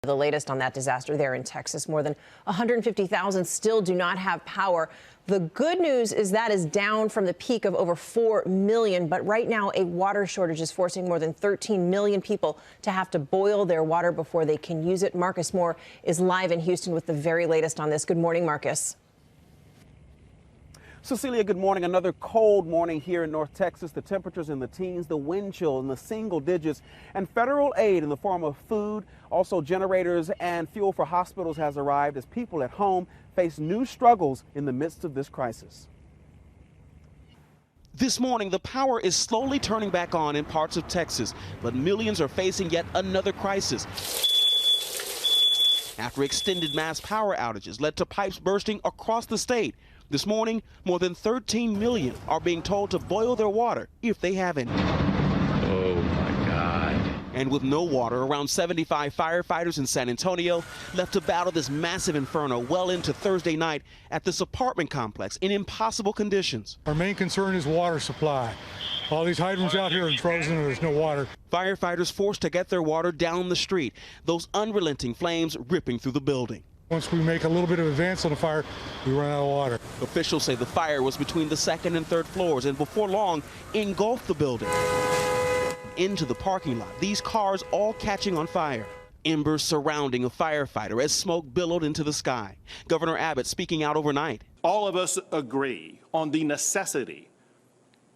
The latest on that disaster there in Texas, more than 150,000 still do not have power. The good news is that is down from the peak of over 4 million. But right now, a water shortage is forcing more than 13 million people to have to boil their water before they can use it. Marcus Moore is live in Houston with the very latest on this. Good morning, Marcus. Cecilia, good morning. Another cold morning here in North Texas. The temperatures in the teens, the wind chill in the single digits, and federal aid in the form of food, also generators and fuel for hospitals has arrived as people at home face new struggles in the midst of this crisis. This morning, the power is slowly turning back on in parts of Texas, but millions are facing yet another crisis after extended mass power outages led to pipes bursting across the state. This morning, more than 13 million are being told to boil their water if they have any. Oh my God. And with no water, around 75 firefighters in San Antonio left to battle this massive inferno well into Thursday night at this apartment complex in impossible conditions. Our main concern is water supply. All these hydrants out here are frozen and there's no water. Firefighters forced to get their water down the street, those unrelenting flames ripping through the building. Once we make a little bit of advance on the fire, we run out of water. Officials say the fire was between the second and third floors and before long engulfed the building. Into the parking lot, these cars all catching on fire. Embers surrounding a firefighter as smoke billowed into the sky. Governor Abbott speaking out overnight. All of us agree on the necessity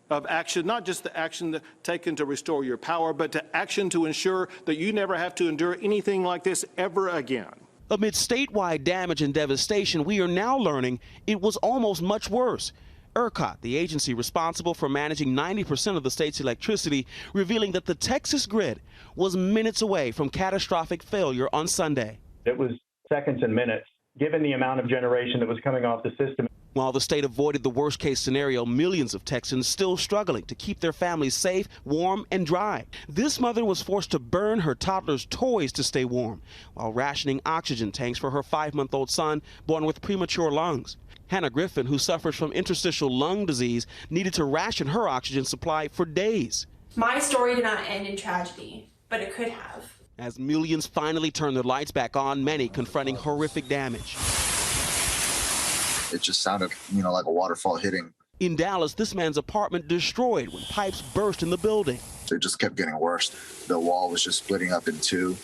of action, not just the action taken to restore your power, but to action to ensure that you never have to endure anything like this ever again. Amid statewide damage and devastation, we are now learning it was almost much worse. ERCOT, the agency responsible for managing 90% of the state's electricity, revealing that the Texas grid was minutes away from catastrophic failure on Sunday. It was seconds and minutes, given the amount of generation that was coming off the system. While the state avoided the worst-case scenario, millions of Texans still struggling to keep their families safe, warm, and dry. This mother was forced to burn her toddler's toys to stay warm, while rationing oxygen tanks for her 5-month-old son born with premature lungs. Hannah Griffin, who suffers from interstitial lung disease, needed to ration her oxygen supply for days. My story did not end in tragedy, but it could have. As millions finally turned their lights back on, many confronting horrific damage. It just sounded, like a waterfall hitting. In Dallas, this man's apartment destroyed when pipes burst in the building. It just kept getting worse. The wall was just splitting up in two.